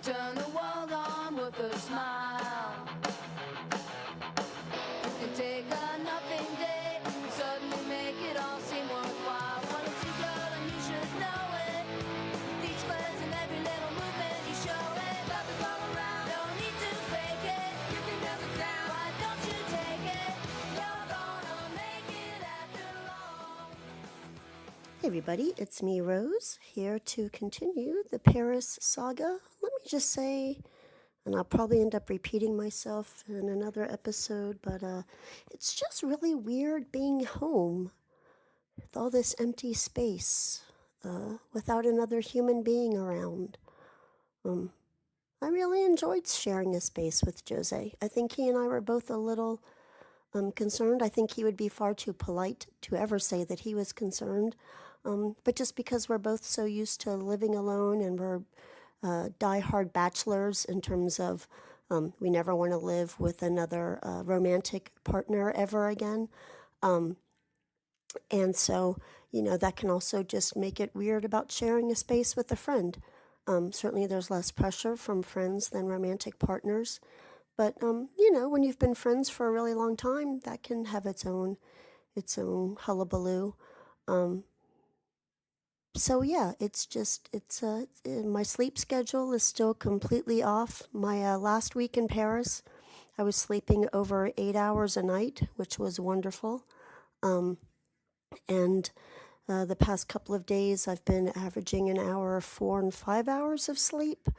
turn the world on with a smile. You can take a nothing day and suddenly make it all seem worthwhile. When it's you, girl, and you should know it. With each glance and every little movement you show it. Love is all around, no need to fake it. You can never down, why don't you take it? You're gonna make it after all. Hey everybody, it's me, Rose, here to continue the Paris saga. Let me just say, and I'll probably end up repeating myself in another episode, but it's just really weird being home with all this empty space, without another human being around. I really enjoyed sharing a space with Jose. I think he and I were both a little concerned. I think he would be far too polite to ever say that he was concerned. But just because we're both so used to living alone and we're die-hard bachelors in terms of we never want to live with another romantic partner ever again. And so, that can also just make it weird about sharing a space with a friend. Certainly there's less pressure from friends than romantic partners. But, when you've been friends for a really long time, that can have its own hullabaloo. So yeah, my sleep schedule is still completely off. My last week in Paris, I was sleeping over 8 hours a night, which was wonderful. And the past couple of days, I've been averaging an hour, 4 and 5 hours of sleep,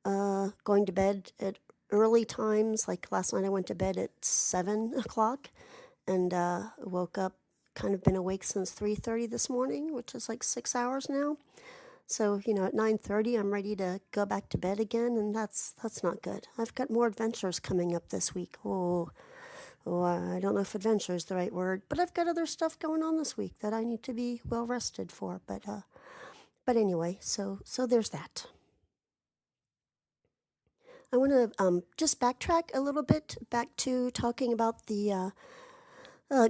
going to bed at early times. Like last night I went to bed at 7 o'clock and woke up, kind of been awake since 3:30 this morning, which is like 6 hours now. So, at 9:30 I'm ready to go back to bed again, and that's not good. I've got more adventures coming up this week. I don't know if adventure is the right word, but I've got other stuff going on this week that I need to be well rested for. But anyway, so there's that. I want to just backtrack a little bit back to talking about the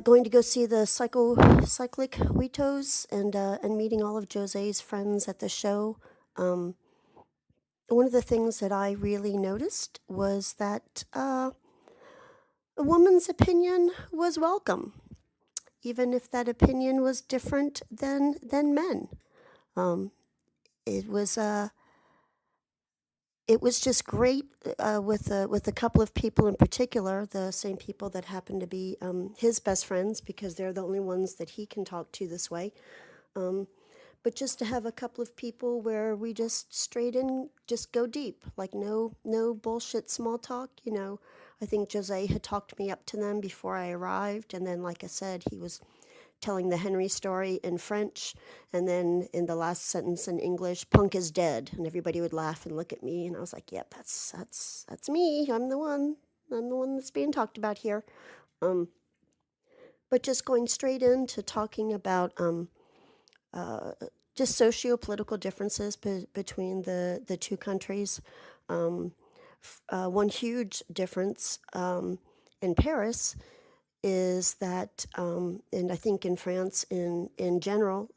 going to go see the Cyclic Huitos and meeting all of Jose's friends at the show. One of the things that I really noticed was that a woman's opinion was welcome, even if that opinion was different than men. It was just great with a couple of people in particular, the same people that happen to be his best friends, because they're the only ones that he can talk to this way. But just to have a couple of people where we just straight in, just go deep, like no bullshit small talk. I think Jose had talked me up to them before I arrived, and then, like I said, he was telling the Henry story in French, and then in the last sentence in English, punk is dead, and everybody would laugh and look at me, and I was like, yep, that's me. I'm the one that's being talked about here. But just going straight into talking about just socio-political differences between the two countries. One huge difference in Paris is that, and I think in France in general,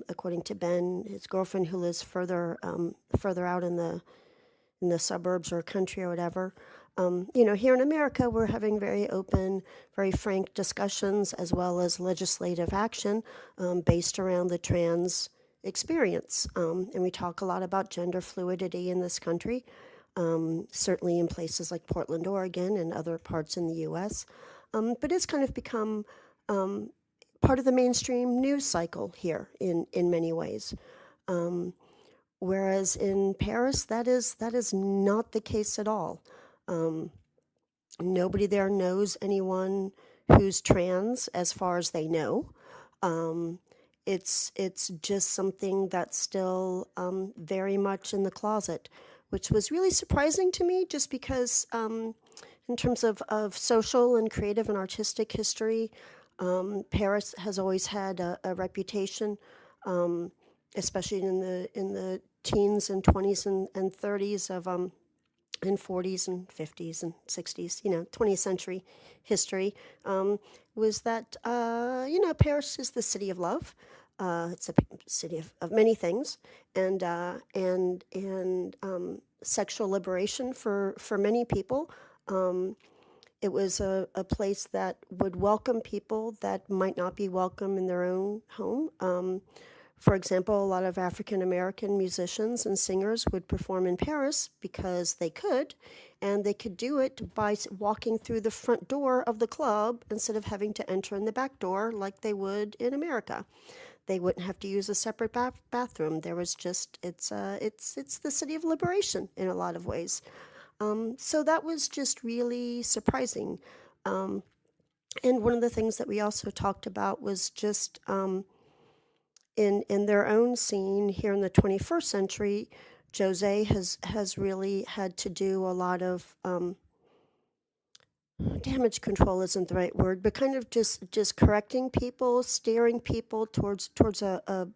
according to Ben, his girlfriend who lives further out in the suburbs or country or whatever, here in America, we're having very open, very frank discussions as well as legislative action based around the trans experience. And we talk a lot about gender fluidity in this country, certainly in places like Portland, Oregon, and other parts in the U.S., but it's kind of become part of the mainstream news cycle here in many ways. Whereas in Paris, that is not the case at all. Nobody there knows anyone who's trans, as far as they know. It's just something that's still very much in the closet, which was really surprising to me, just because in terms of social and creative and artistic history, Paris has always had a reputation, especially in the teens and 20s and 30s of and 40s and 50s and 60s, 20th century history, was that Paris is the city of love. It's a city of many things, and sexual liberation for many people. It was a place that would welcome people that might not be welcome in their own home. For example, a lot of African American musicians and singers would perform in Paris because they could, and they could do it by walking through the front door of the club instead of having to enter in the back door like they would in America. They wouldn't have to use a separate bathroom. There was just it's the city of liberation in a lot of ways. So that was just really surprising. And one of the things that we also talked about was just in their own scene here in the 21st century, Jose has really had to do a lot of damage control isn't the right word, but kind of just correcting people, steering people towards a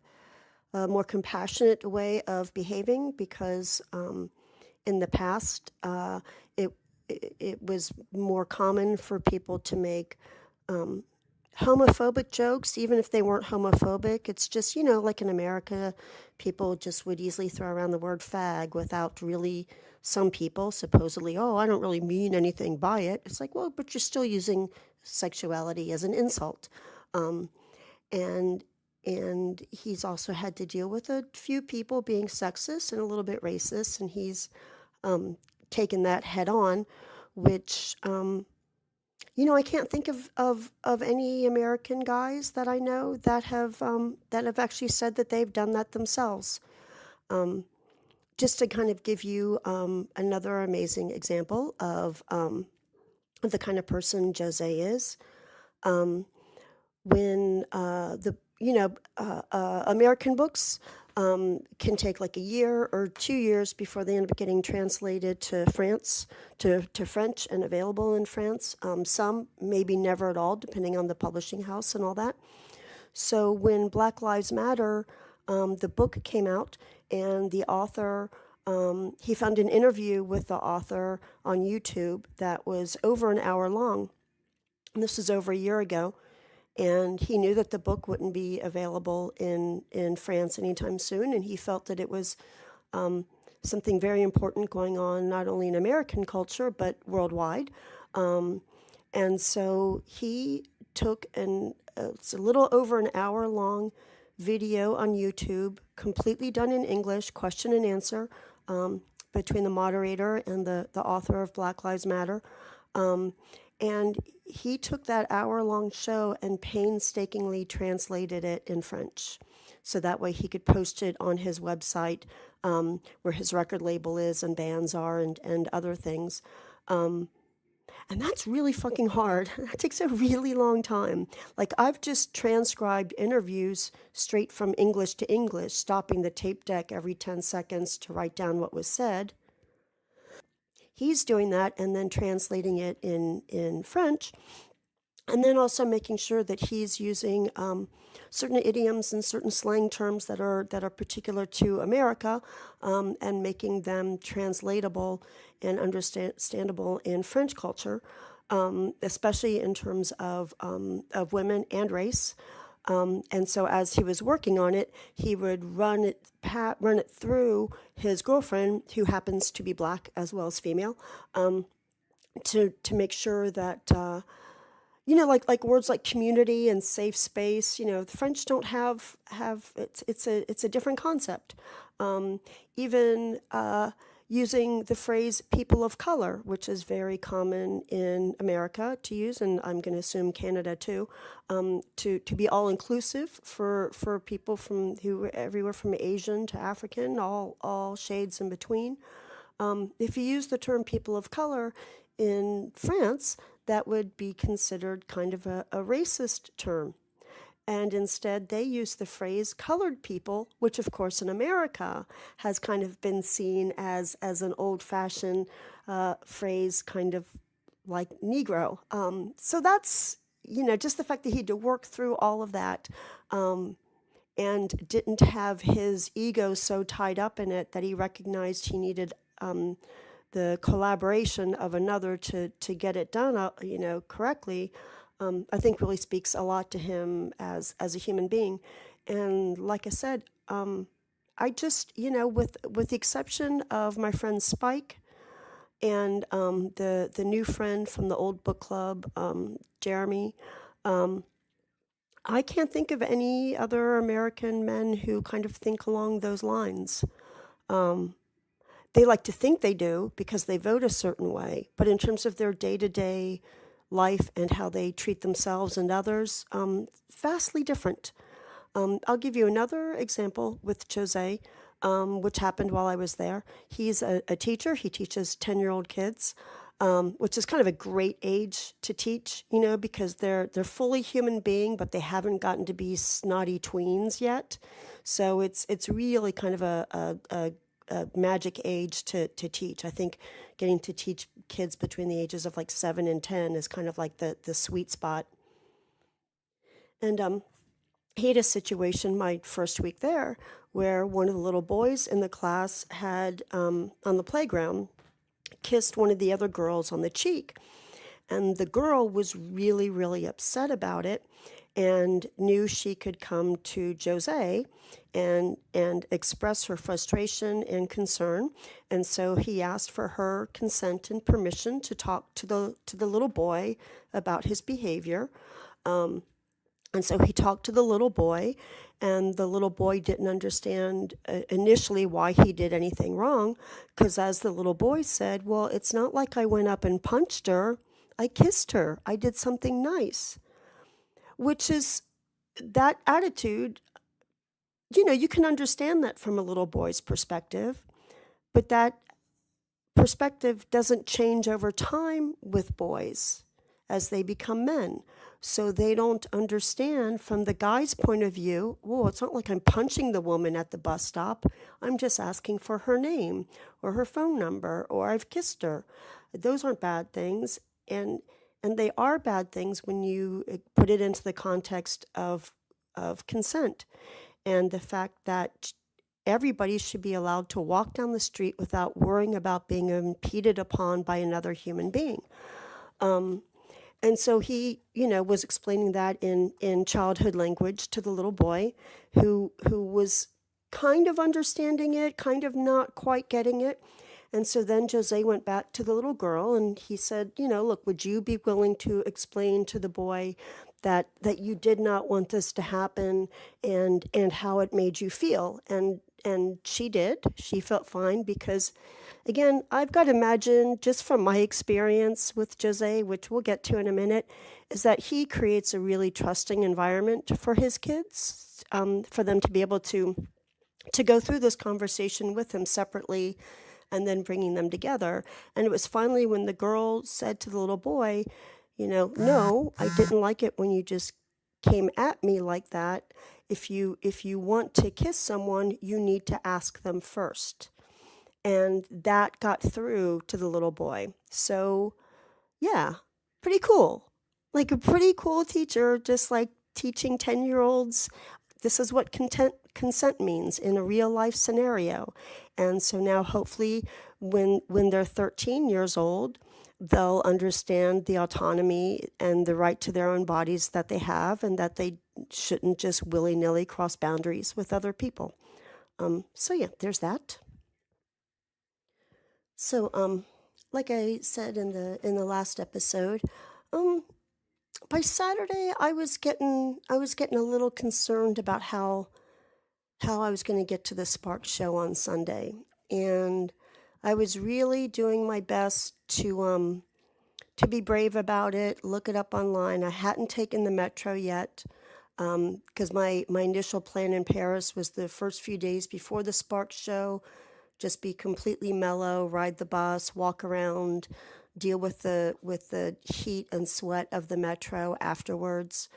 more compassionate way of behaving, because in the past it was more common for people to make homophobic jokes, even if they weren't homophobic. It's just, like in America, people just would easily throw around the word fag without really, some people supposedly, oh, I don't really mean anything by it. It's like, well, but you're still using sexuality as an insult. And he's also had to deal with a few people being sexist and a little bit racist, and he's taken that head on, which I can't think of any American guys that I know that have actually said that they've done that themselves. Just to kind of give you another amazing example of the kind of person Jose is. When American books can take like a year or 2 years before they end up getting translated to French and available in France. Some maybe never at all, depending on the publishing house and all that. So when Black Lives Matter, the book came out, and the author, he found an interview with the author on YouTube that was over an hour long. And this was over a year ago. And he knew that the book wouldn't be available in France anytime soon, and he felt that it was something very important going on not only in American culture but worldwide. And so he took it's a little over an hour long video on YouTube, completely done in English, question and answer, between the moderator and the author of Black Lives Matter. And he took that hour-long show and painstakingly translated it in French. So that way he could post it on his website, where his record label is and bands are and other things. And that's really fucking hard. That takes a really long time. Like, I've just transcribed interviews straight from English to English, stopping the tape deck every 10 seconds to write down what was said. He's doing that and then translating it in French, and then also making sure that he's using certain idioms and certain slang terms that are particular to America, and making them translatable and understandable in French culture, especially in terms of women and race. And so as he was working on it, he would run it through his girlfriend, who happens to be Black as well as female, to make sure that like words like community and safe space. The French don't have it's a different concept. Even using the phrase people of color, which is very common in America to use, and I'm going to assume Canada too, to be all inclusive for people who everywhere from Asian to African, all shades in between. If you use the term people of color in France, that would be considered kind of a racist term. And instead, they use the phrase colored people, which, of course, in America has kind of been seen as an old-fashioned phrase, kind of like Negro. So that's, just the fact that he had to work through all of that, and didn't have his ego so tied up in it that he recognized he needed the collaboration of another to get it done, correctly. I think really speaks a lot to him as a human being. And like I said, I just, with the exception of my friend Spike and the new friend from the old book club, Jeremy, um, I can't think of any other American men who kind of think along those lines. Um, they like to think they do because they vote a certain way, but in terms of their day-to-day life and how they treat themselves and others, vastly different. I'll give you another example with Jose, which happened while I was there. He's a teacher. He teaches 10-year-old kids, which is kind of a great age to teach, because they're fully human being, but they haven't gotten to be snotty tweens yet. So it's really kind of a magic age to teach. I think getting to teach kids between the ages of like 7 and 10 is kind of like the sweet spot. And he had a situation my first week there where one of the little boys in the class had, on the playground, kissed one of the other girls on the cheek. And the girl was really, really upset about it and knew she could come to Jose and express her frustration and concern. And so he asked for her consent and permission to talk to the little boy about his behavior. And so he talked to the little boy, and the little boy didn't understand initially why he did anything wrong, because as the little boy said, well, it's not like I went up and punched her. I kissed her. I did something nice, which is that attitude. You can understand that from a little boy's perspective, but that perspective doesn't change over time with boys as they become men. So they don't understand from the guy's point of view, whoa, it's not like I'm punching the woman at the bus stop. I'm just asking for her name or her phone number, or I've kissed her. Those aren't bad things. And they are bad things when you put it into the context of consent and the fact that everybody should be allowed to walk down the street without worrying about being impeded upon by another human being. And so he, was explaining that in childhood language to the little boy who was kind of understanding it, kind of not quite getting it. And so then Jose went back to the little girl and he said, look, would you be willing to explain to the boy that you did not want this to happen and how it made you feel? And she did. She felt fine because, again, I've got to imagine, just from my experience with Jose, which we'll get to in a minute, is that he creates a really trusting environment for his kids, for them to be able to go through this conversation with him separately and then bringing them together. And it was finally when the girl said to the little boy, no, I didn't like it when you just came at me like that. If you want to kiss someone, you need to ask them first. And that got through to the little boy. So, yeah, pretty cool. Like a pretty cool teacher, just like teaching 10-year-olds, this is what consent means in a real life scenario. And so now hopefully when they're 13 years old, they'll understand the autonomy and the right to their own bodies that they have, and that they shouldn't just willy-nilly cross boundaries with other people. So yeah, there's that. So like I said in the last episode, by Saturday I was getting a little concerned about how I was going to get to the Spark show on Sunday, and I was really doing my best to be brave about it, look it up online. I hadn't taken the metro yet, because my initial plan in Paris was the first few days before the Spark show, just be completely mellow, ride the bus, walk around, deal with the heat and sweat of the metro afterwards,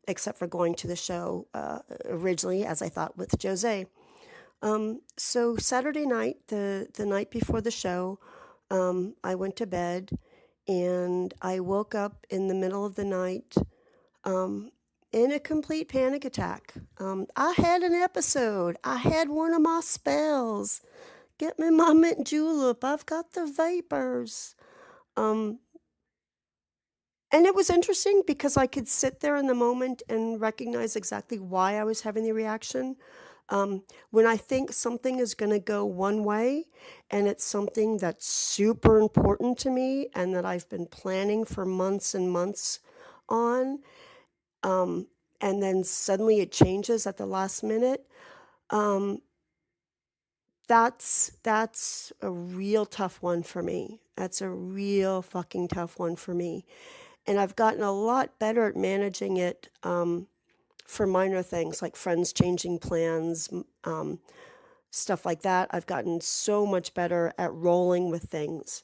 except for going to the show originally, as I thought, with Jose. So Saturday night, the night before the show, I went to bed, and I woke up in the middle of the night in a complete panic attack. I had an episode. I had one of my spells. Get me my mint julep. I've got the vapors. And it was interesting because I could sit there in the moment and recognize exactly why I was having the reaction. When I think something is going to go one way and it's something that's super important to me and that I've been planning for months and months on, and then suddenly it changes at the last minute, um, that's a real tough one for me. That's a real fucking tough one for me. And I've gotten a lot better at managing it for minor things like friends changing plans, stuff like that. I've gotten so much better at rolling with things.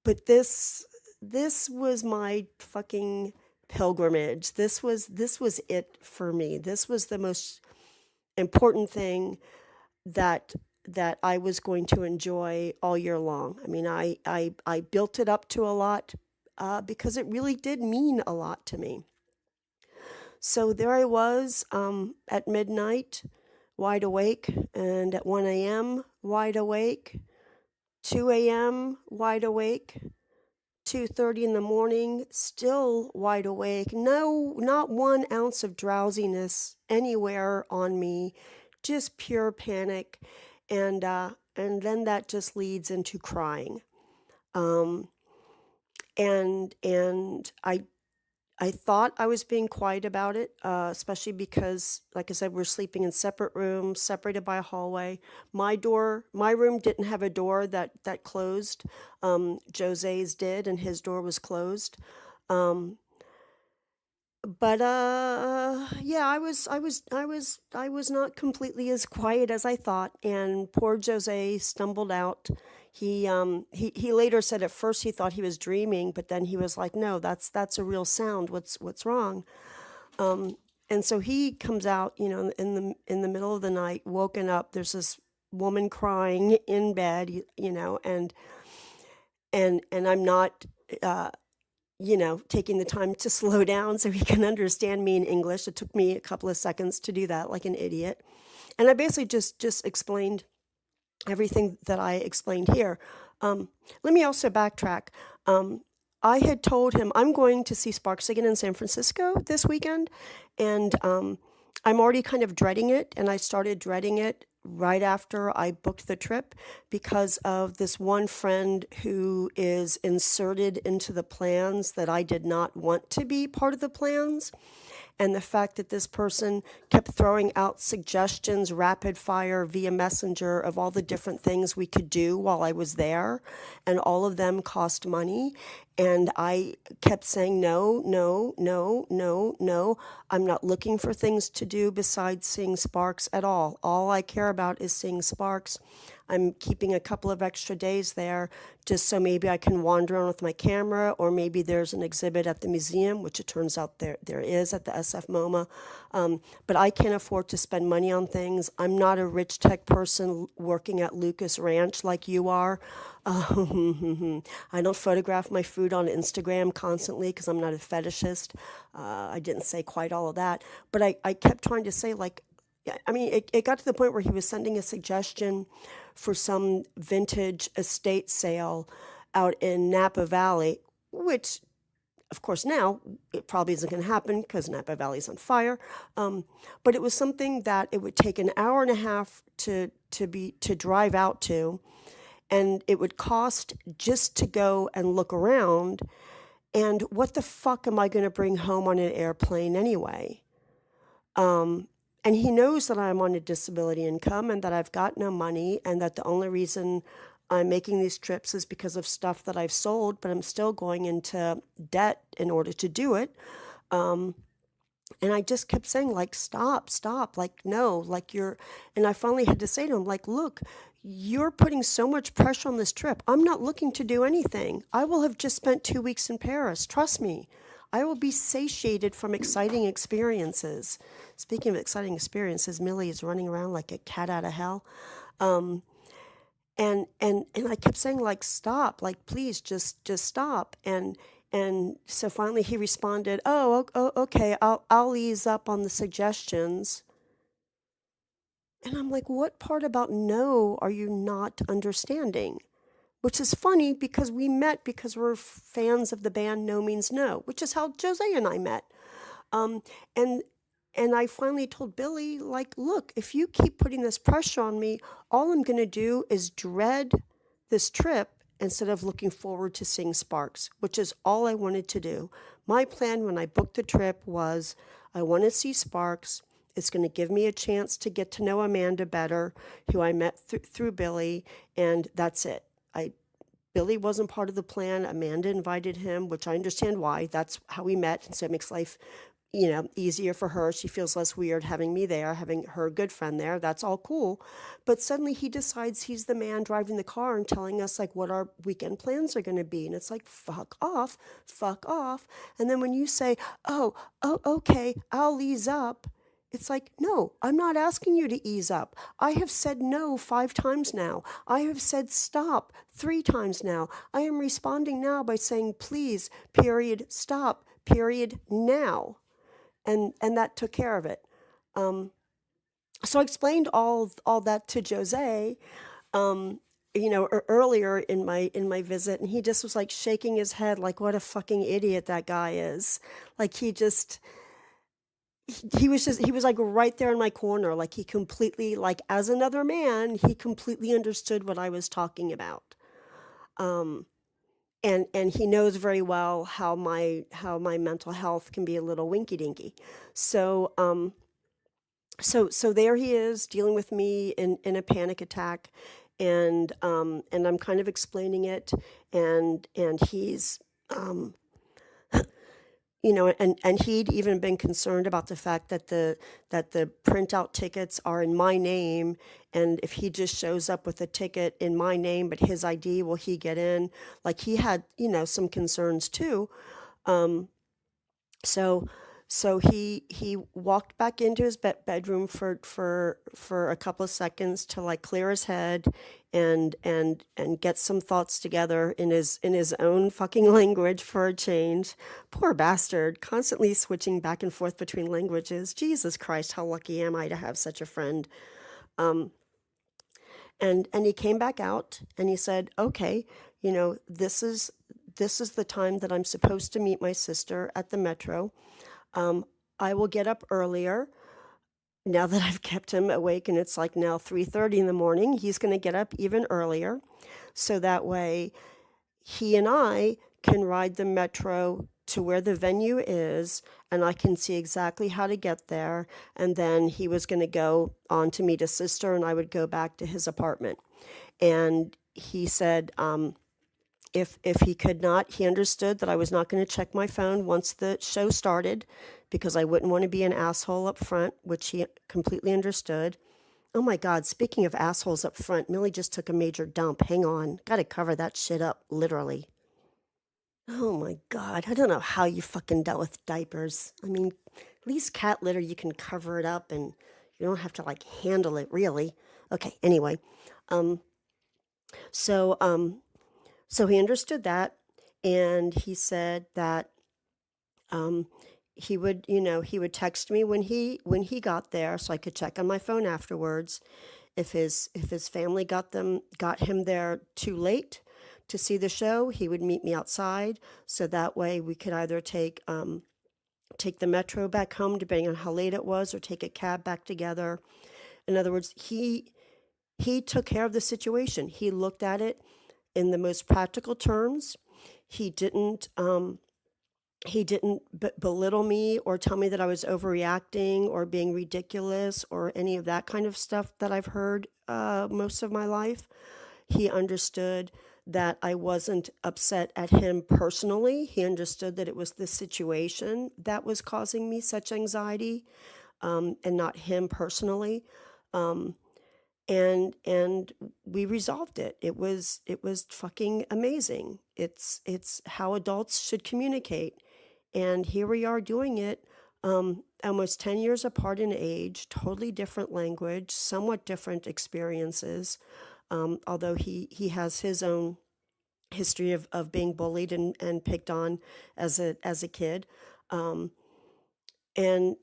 But this was my fucking pilgrimage. This was it for me. This was the most important thing that I was going to enjoy all year long. I mean, I built it up to a lot because it really did mean a lot to me. So there I was at midnight, wide awake, and at 1 a.m., wide awake, 2 a.m., wide awake, 2:30 in the morning, still wide awake. No, not 1 ounce of drowsiness anywhere on me, just pure panic. And then that just leads into crying. Um, and I thought I was being quiet about it, especially because, like I said, we're sleeping in separate rooms, separated by a hallway. My room didn't have a door that closed. Jose's did, and his door was closed. But yeah, I was not completely as quiet as I thought, and poor Jose stumbled out. He later said at first he thought he was dreaming, but then he was like, "No, that's a real sound. What's wrong?" And so he comes out, in the middle of the night, woken up. There's this woman crying in bed, and I'm not. Taking the time to slow down so he can understand me in English. It took me a couple of seconds to do that, like an idiot. And I basically just explained everything that I explained here. Let me also backtrack. I had told him I'm going to see Sparks again in San Francisco this weekend, and I'm already kind of dreading it, and I started dreading it right after I booked the trip because of this one friend who is inserted into the plans that I did not want to be part of the plans. And the fact that this person kept throwing out suggestions, rapid fire via messenger of all the different things we could do while I was there, and all of them cost money. And I kept saying, no, no, no, no, no. I'm not looking for things to do besides seeing Sparks at all. All I care about is seeing Sparks. I'm keeping a couple of extra days there just so maybe I can wander around with my camera, or maybe there's an exhibit at the museum, which it turns out there is at the SF MoMA. But I can't afford to spend money on things. I'm not a rich tech person working at Lucas Ranch like you are. I don't photograph my food on Instagram constantly because I'm not a fetishist. I didn't say quite all of that. But I kept trying to say, like, I mean, it got to the point where he was sending a suggestion for some vintage estate sale out in Napa Valley, which, of course, now it probably isn't going to happen because Napa Valley's on fire. But it was something that it would take an hour and a half to drive out to, and it would cost just to go and look around. And what the fuck am I going to bring home on an airplane anyway? And he knows that I'm on a disability income and that I've got no money, and that the only reason I'm making these trips is because of stuff that I've sold, but I'm still going into debt in order to do it. And I just kept saying, like, stop, like, no, like and I finally had to say to him, like, look, you're putting so much pressure on this trip. I'm not looking to do anything. I will have just spent 2 weeks in Paris. Trust me. I will be satiated from exciting experiences. Speaking of exciting experiences, Millie is running around like a cat out of hell. And I kept saying, like, stop, like, please just stop. And so finally he responded, oh, okay, I'll ease up on the suggestions. And I'm like, what part about no are you not understanding? Which is funny because we met because we're fans of the band No Means No, which is how Jose and I met. And and I finally told Billy, like, look, if you keep putting this pressure on me, all I'm going to do is dread this trip instead of looking forward to seeing Sparks, which is all I wanted to do. My plan when I booked the trip was I want to see Sparks. It's going to give me a chance to get to know Amanda better, who I met through Billy, and that's it. Billy wasn't part of the plan. Amanda invited him, which I understand why. That's how we met, and so it makes life, easier for her. She feels less weird having me there, having her good friend there. That's all cool. But suddenly he decides he's the man driving the car and telling us like what our weekend plans are going to be. And it's like, fuck off, fuck off. And then when you say, oh, okay, I'll ease up. It's like, no, I'm not asking you to ease up. I have said no 5 times now. I have said stop 3 times now. I am responding now by saying, please, period, stop, period, now. And that took care of it. So I explained all that to Jose, earlier in my visit, and he just was like shaking his head like, what a fucking idiot that guy is. Like he was like right there in my corner. Like he completely, like as another man, he completely understood what I was talking about. And he knows very well how my mental health can be a little winky dinky. So, so there he is dealing with me in a panic attack, and I'm kind of explaining it, and he's, and he'd even been concerned about the fact that the printout tickets are in my name, and if he just shows up with a ticket in my name but his ID, will he get in? Like he had, some concerns too. So he walked back into his bedroom for a couple of seconds to like clear his head and get some thoughts together in his own fucking language for a change. Poor bastard, constantly switching back and forth between languages. Jesus Christ, how lucky am I to have such a friend. And he came back out and he said, okay, this is the time that I'm supposed to meet my sister at the Metro. I will get up earlier now that I've kept him awake, and it's like now 3:30 in the morning. He's going to get up even earlier, so that way he and I can ride the Metro to where the venue is, and I can see exactly how to get there. And then he was going to go on to meet his sister, and I would go back to his apartment. And he said, if he could not, he understood that I was not going to check my phone once the show started because I wouldn't want to be an asshole up front, which he completely understood. Oh my God, speaking of assholes up front, Millie just took a major dump. Hang on, got to cover that shit up, literally. Oh my God, I don't know how you fucking dealt with diapers. I mean, at least cat litter, you can cover it up and you don't have to like handle it, really. Okay, anyway. So he understood that, and he said that he would text me when he got there, so I could check on my phone afterwards. If his family got him there too late to see the show, he would meet me outside, so that way we could either take the Metro back home, depending on how late it was, or take a cab back together. In other words, he took care of the situation. He looked at it in the most practical terms. He didn't belittle me or tell me that I was overreacting or being ridiculous or any of that kind of stuff that I've heard most of my life. He understood that I wasn't upset at him personally. He understood that it was the situation that was causing me such anxiety, and not him personally. And we resolved it. It was fucking amazing. It's how adults should communicate. And here we are doing it, almost 10 years apart in age, totally different language, somewhat different experiences, although he has his own history of being bullied and picked on as a kid. And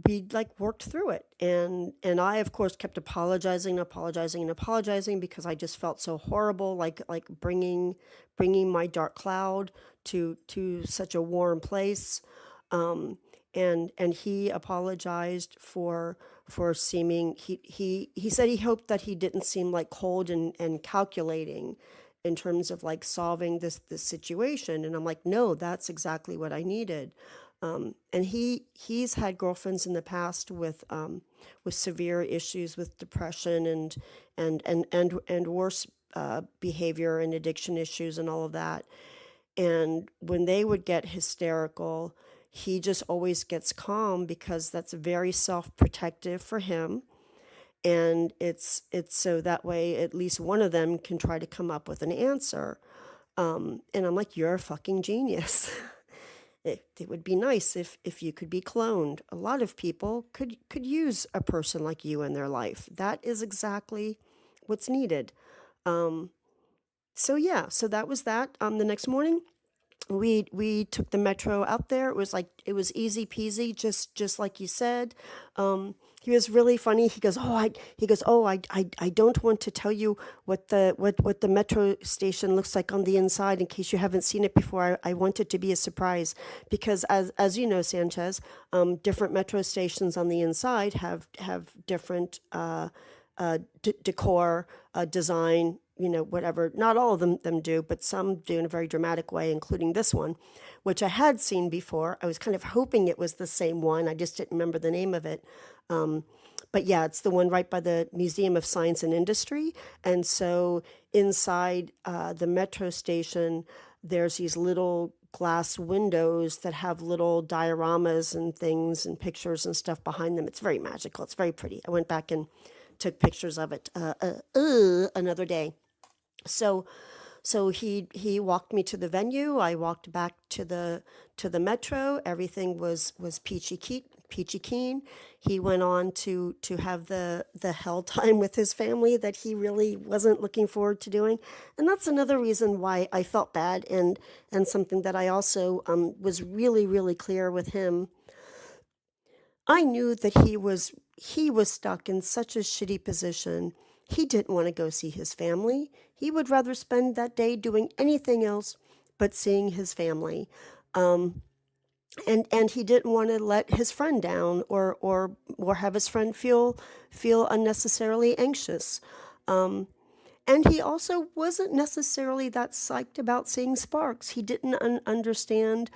we like worked through it. And I, of course, kept apologizing because I just felt so horrible, like bringing my dark cloud to such a warm place. And and he apologized for seeming, he said he hoped that he didn't seem like cold and calculating in terms of like solving this situation. And I'm like, no, that's exactly what I needed. And he's had girlfriends in the past with severe issues with depression and worse behavior and addiction issues and all of that. And when they would get hysterical, he just always gets calm because that's very self-protective for him. And it's so that way at least one of them can try to come up with an answer. And I'm like, you're a fucking genius. It would be nice if you could be cloned. A lot of people could use a person like you in their life. That is exactly what's needed. So yeah, so that was that. The next morning, we took the metro out there. It was easy peasy, just like you said. He was really funny. He goes, I don't want to tell you what the metro station looks like on the inside in case you haven't seen it before. I want it to be a surprise because as you know, Sanchez, different metro stations on the inside have different decor, design, whatever. Not all of them do, but some do in a very dramatic way, including this one, which I had seen before. I was kind of hoping it was the same one. I just didn't remember the name of it. But yeah, it's the one right by the Museum of Science and Industry. And so inside the metro station, there's these little glass windows that have little dioramas and things and pictures and stuff behind them. It's very magical. It's very pretty. I went back and took pictures of it another day. So he walked me to the venue. I walked back to the metro. Everything was peachy keen. He went on to have the hell time with his family that he really wasn't looking forward to doing. And that's another reason why I felt bad and something that I also was really, really clear with him. I knew that he was stuck in such a shitty position. He didn't want to go see his family. He would rather spend that day doing anything else but seeing his family. And he didn't want to let his friend down or have his friend feel unnecessarily anxious. And he also wasn't necessarily that psyched about seeing sparks. He didn't understand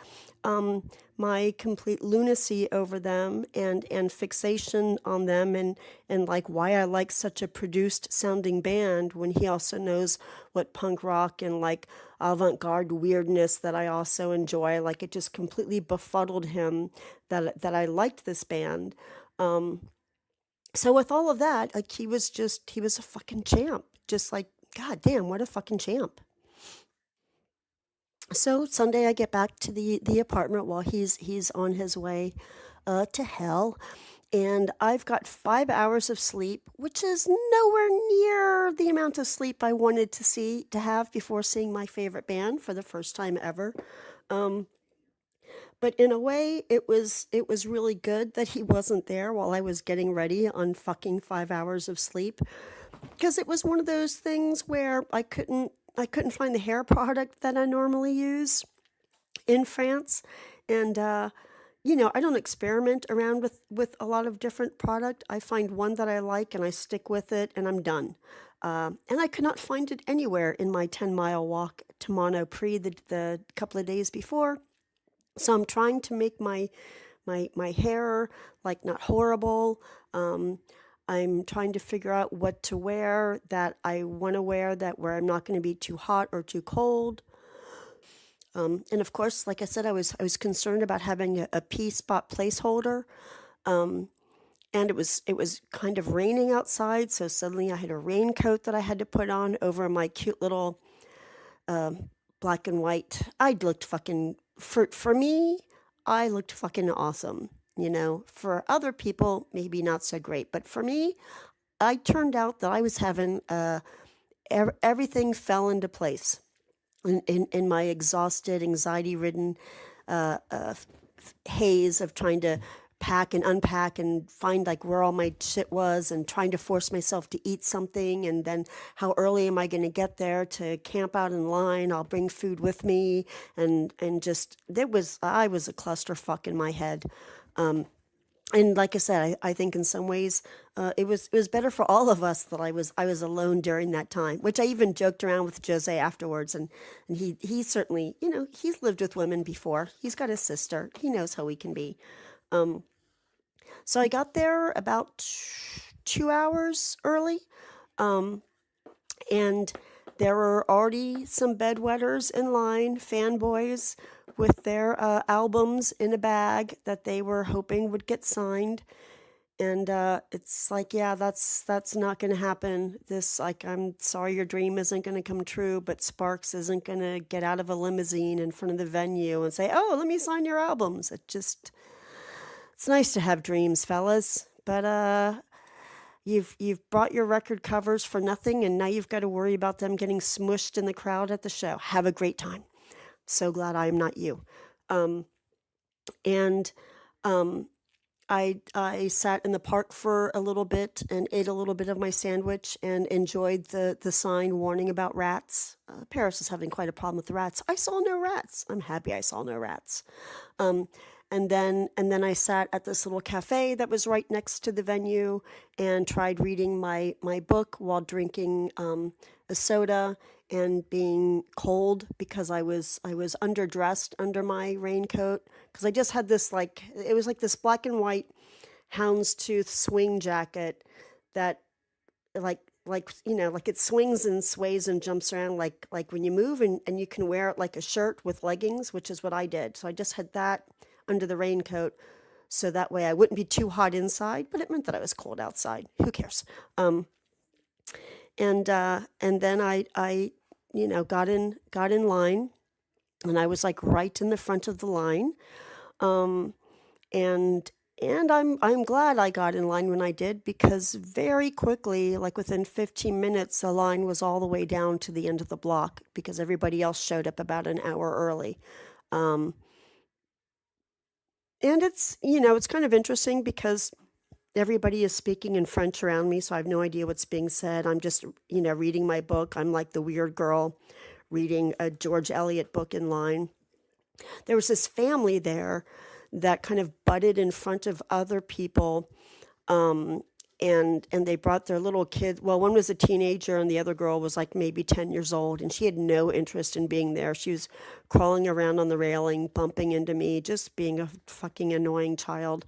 my complete lunacy over them and fixation on them and like why I like such a produced sounding band when he also knows what punk rock and like avant-garde weirdness that I also enjoy. Like it just completely befuddled him that I liked this band. So with all of that, like he was a fucking champ. Just like, God damn, what a fucking champ. So Sunday I get back to the apartment while he's on his way to hell. And I've got 5 hours of sleep, which is nowhere near the amount of sleep I wanted to have before seeing my favorite band for the first time ever. But in a way, it was really good that he wasn't there while I was getting ready on fucking 5 hours of sleep. Because it was one of those things where I couldn't find the hair product that I normally use in France. And, I don't experiment around with a lot of different product. I find one that I like and I stick with it and I'm done. And I could not find it anywhere in my 10-mile walk to Monoprix the couple of days before. So I'm trying to make my hair like not horrible. I'm trying to figure out what to wear that I want to wear that where I'm not going to be too hot or too cold. And of course, like I said, I was concerned about having a pee spot placeholder. And it was kind of raining outside, so suddenly I had a raincoat that I had to put on over my cute little black and white. I looked fucking for me, I looked fucking awesome. For other people, maybe not so great. But for me, I turned out that I was having, everything fell into place in my exhausted, anxiety-ridden haze of trying to pack and unpack and find like where all my shit was and trying to force myself to eat something and then how early am I going to get there to camp out in line. I'll bring food with me and just I was a clusterfuck in my head. And like I said, I think in some ways it was better for all of us that I was alone during that time. Which I even joked around with Jose afterwards, and he certainly, he's lived with women before. He's got a sister. He knows how he can be. So I got there about 2 hours early, and there were already some bedwetters in line, fanboys with their albums in a bag that they were hoping would get signed. And it's like, yeah, that's not going to happen. This, like, I'm sorry your dream isn't going to come true, but Sparks isn't going to get out of a limousine in front of the venue and say, "Oh, let me sign your albums." It's nice to have dreams, fellas, but you've brought your record covers for nothing, and now you've got to worry about them getting smushed in the crowd at the show. Have a great time. So glad I am not you. And I sat in the park for a little bit and ate a little bit of my sandwich and enjoyed the sign warning about rats. Paris is having quite a problem with the rats. I saw no rats. I'm happy I saw no rats. And then I sat at this little cafe that was right next to the venue and tried reading my book while drinking a soda and being cold because I was underdressed under my raincoat because I just had this, like, it was like this black and white houndstooth swing jacket that like like it swings and sways and jumps around like when you move, and you can wear it like a shirt with leggings, which is what I did. So I just had that under the raincoat so that way I wouldn't be too hot inside, but it meant that I was cold outside. Who cares? And then I got in line, and I was like right in the front of the line. And I'm glad I got in line when I did, because very quickly, like within 15 minutes, the line was all the way down to the end of the block because everybody else showed up about an hour early. And it's kind of interesting because everybody is speaking in French around me, so I have no idea what's being said. I'm just, reading my book. I'm like the weird girl reading a George Eliot book in line. There was this family there that kind of butted in front of other people, and they brought their little kid. Well, one was a teenager and the other girl was like maybe 10 years old, and she had no interest in being there. She was crawling around on the railing, bumping into me, just being a fucking annoying child,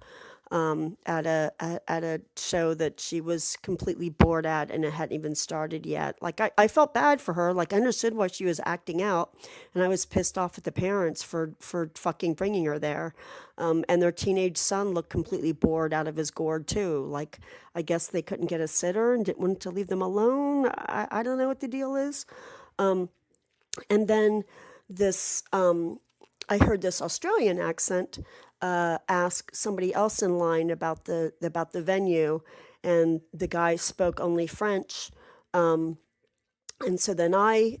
at a show that she was completely bored at, and it hadn't even started yet. Like, I felt bad for her. Like, I understood why she was acting out, and I was pissed off at the parents for fucking bringing her there. And their teenage son looked completely bored out of his gourd too. Like, I guess they couldn't get a sitter and didn't want to leave them alone. I don't know what the deal is. And then this, I heard this Australian accent ask somebody else in line about the venue, and the guy spoke only French. And so then I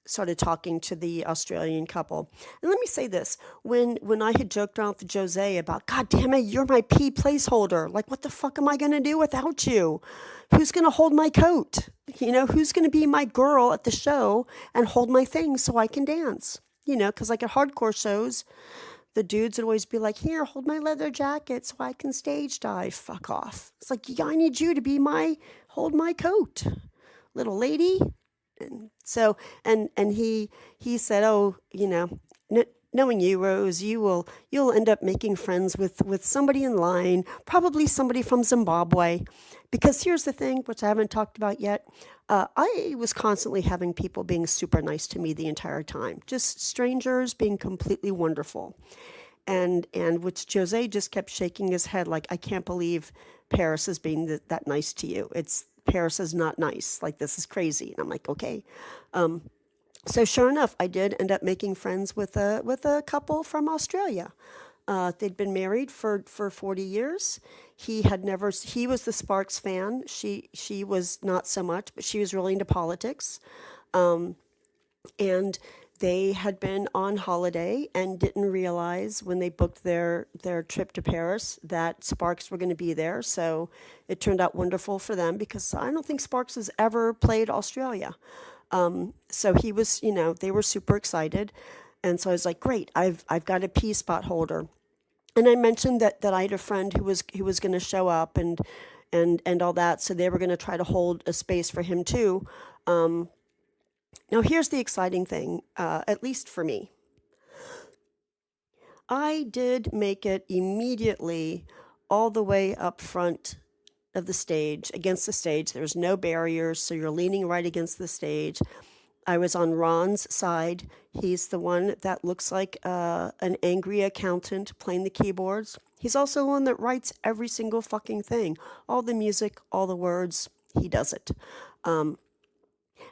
started talking to the Australian couple. And let me say this, when I had joked around with Jose about, God damn it, you're my pee placeholder. Like, what the fuck am I going to do without you? Who's going to hold my coat? Who's going to be my girl at the show and hold my thing so I can dance? Because like at hardcore shows, the dudes would always be like, here, hold my leather jacket so I can stage dive. Fuck off. It's like, yeah, I need you to be hold my coat, little lady. And so, and he said, oh, knowing you, Rose, you'll end up making friends with somebody in line, probably somebody from Zimbabwe. Because here's the thing, which I haven't talked about yet. I was constantly having people being super nice to me the entire time. Just strangers being completely wonderful. And which Jose just kept shaking his head like, I can't believe Paris is being that nice to you. Paris is not nice. Like, this is crazy. And I'm like, okay. So sure enough, I did end up making friends with a couple from Australia. They'd been married for 40 years. He was the Sparks fan. She was not so much, but she was really into politics. And they had been on holiday and didn't realize when they booked their trip to Paris that Sparks were going to be there. So it turned out wonderful for them, because I don't think Sparks has ever played Australia. So he was, they were super excited. And so I was like, great, I've got a pee spot holder. And I mentioned that I had a friend who was going to show up and all that, so they were going to try to hold a space for him too. Now here's the exciting thing, at least for me. I did make it immediately all the way up front of the stage, against the stage. There's no barriers, so you're leaning right against the stage. I was on Ron's side. He's the one that looks like an angry accountant playing the keyboards. He's also the one that writes every single fucking thing. All the music, all the words, he does it. And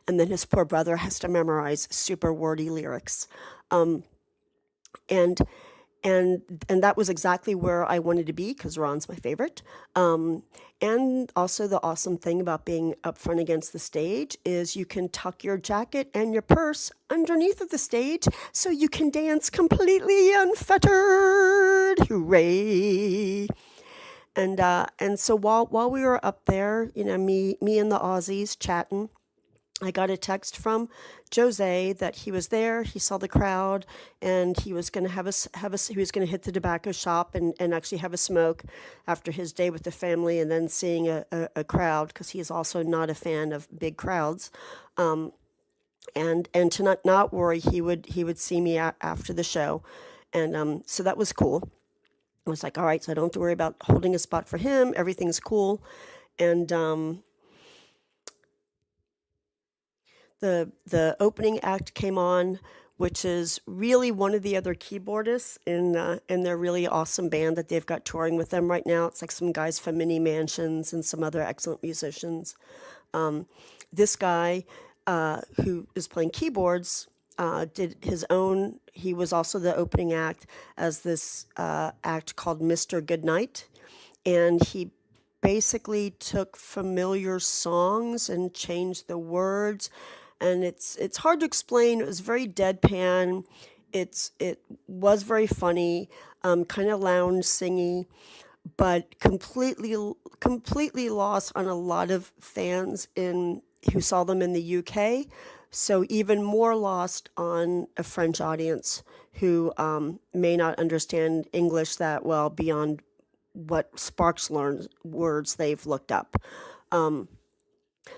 then his poor brother has to memorize super wordy lyrics. And and that was exactly where I wanted to be because Ron's my favorite. And also the awesome thing about being up front against the stage is you can tuck your jacket and your purse underneath of the stage so you can dance completely unfettered. Hooray! And so while we were up there, me and the Aussies chatting, I got a text from Jose that he was there. He saw the crowd, and he was going to he was going to hit the tobacco shop and actually have a smoke after his day with the family, and then seeing a crowd because he is also not a fan of big crowds. And to not worry, he would see me after the show, and so that was cool. I was like, all right, so I don't have to worry about holding a spot for him. Everything's cool, and the opening act came on, which is really one of the other keyboardists in their really awesome band that they've got touring with them right now. It's like some guys from Mini Mansions and some other excellent musicians. This guy who is playing keyboards did his own. He was also the opening act as this act called Mr. Goodnight, and he basically took familiar songs and changed the words. And it's hard to explain. It was very deadpan. It was very funny, kind of lounge singy, but completely lost on a lot of fans who saw them in the UK. So even more lost on a French audience who may not understand English that well beyond what Sparks learned words they've looked up.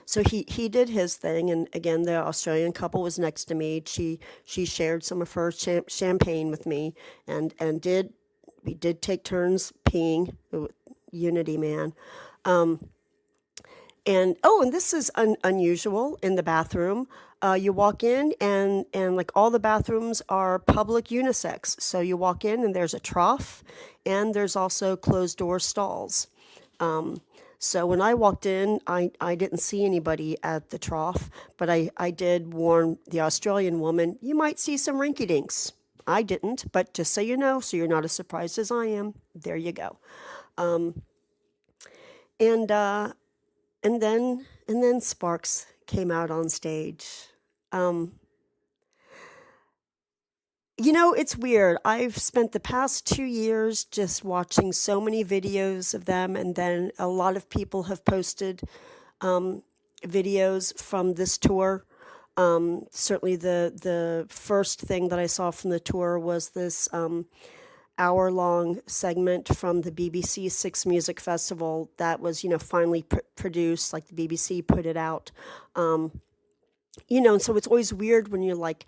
So he did his thing, and again, the Australian couple was next to me. She shared some of her champagne with me, and we did take turns peeing. Unity, man. And this is unusual in the bathroom. You walk in and like all the bathrooms are public unisex. So you walk in and there's a trough, and there's also closed door stalls. So when I walked in, I didn't see anybody at the trough, but I did warn the Australian woman, you might see some rinky dinks. I didn't, but just so you know, so you're not as surprised as I am, there you go. And then Sparks came out on stage. It's weird. I've spent the past 2 years just watching so many videos of them, and then a lot of people have posted videos from this tour. Certainly the first thing that I saw from the tour was this hour-long segment from the BBC Six Music Festival that was, finally produced, like the BBC put it out. And so it's always weird when you're like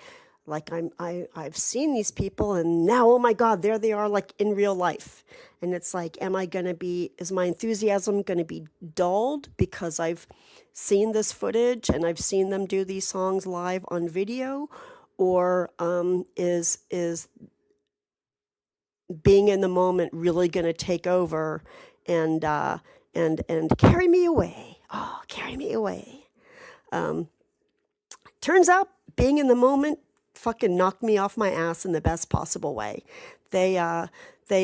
I've seen these people, and now, oh my God, there they are, like in real life. And it's like, is my enthusiasm going to be dulled because I've seen this footage and I've seen them do these songs live on video? Or is being in the moment really going to take over and carry me away? Oh, carry me away. Turns out being in the moment fucking knocked me off my ass in the best possible way. They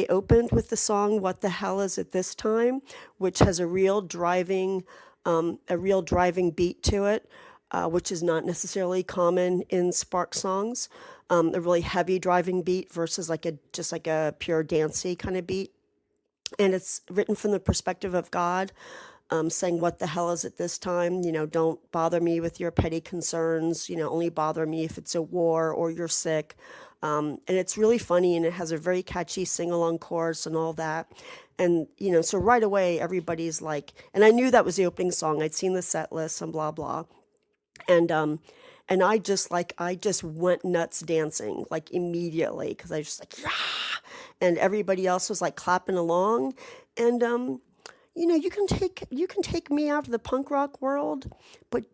opened with the song "What the Hell Is It This Time," which has a real driving beat to it, which is not necessarily common in Spark songs. A really heavy driving beat versus just like a pure dancey kind of beat, and it's written from the perspective of God. Saying, what the hell is it this time? Don't bother me with your petty concerns. Only bother me if it's a war or you're sick. And it's really funny, and it has a very catchy sing-along chorus and all that. And, so right away, everybody's like, and I knew that was the opening song. I'd seen the set list and blah, blah. And, I just went nuts dancing like immediately because I was just like, yeah. And everybody else was like clapping along. And, you can take me out of the punk rock world, but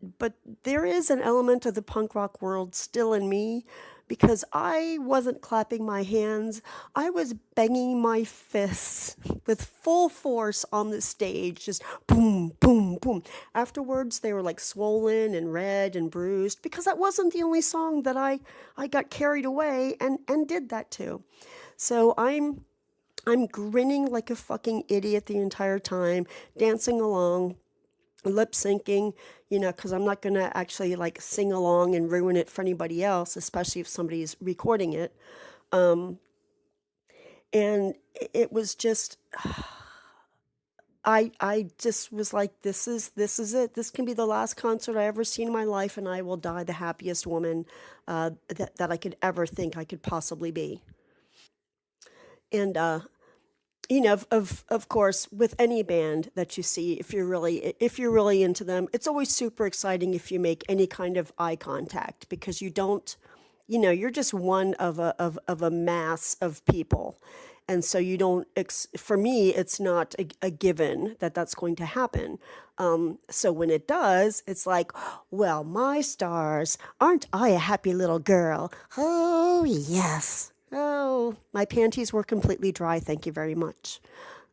there is an element of the punk rock world still in me because I wasn't clapping my hands. I was banging my fists with full force on the stage, just boom, boom, boom. Afterwards, they were like swollen and red and bruised because that wasn't the only song that I got carried away and did that too. So I'm grinning like a fucking idiot the entire time, dancing along, lip syncing, because I'm not going to actually like sing along and ruin it for anybody else, especially if somebody's recording it. And it was just, I just was like, this is it. This can be the last concert I ever seen in my life, and I will die the happiest woman that I could ever think I could possibly be. And of course, with any band that you see, if you're really into them, it's always super exciting if you make any kind of eye contact because you don't, you're just one of a mass of people. And so you don't, for me, it's not a given that that's going to happen. So when it does, it's like, well, my stars, aren't I a happy little girl? Oh, yes. Oh, my panties were completely dry. Thank you very much.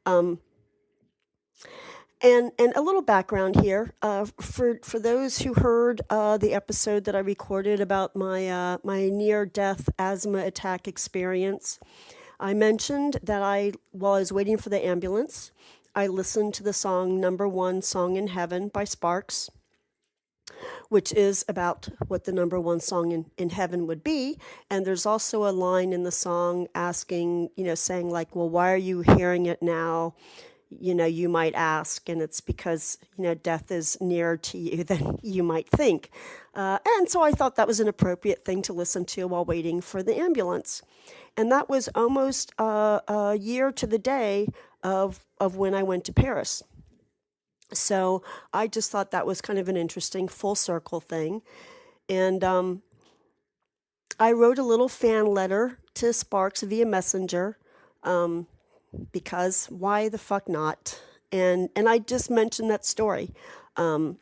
And a little background here for those who heard the episode that I recorded about my near death asthma attack experience. I mentioned that while I was waiting for the ambulance, I listened to the song "Number One Song in Heaven" by Sparks, which is about what the number one song in heaven would be. And there's also a line in the song asking, saying like, well, why are you hearing it now? You might ask, and it's because, death is nearer to you than you might think. And so I thought that was an appropriate thing to listen to while waiting for the ambulance. And that was almost a year to the day of when I went to Paris. So I just thought that was kind of an interesting full circle thing. And I wrote a little fan letter to Sparks via Messenger because why the fuck not? And I just mentioned that story. At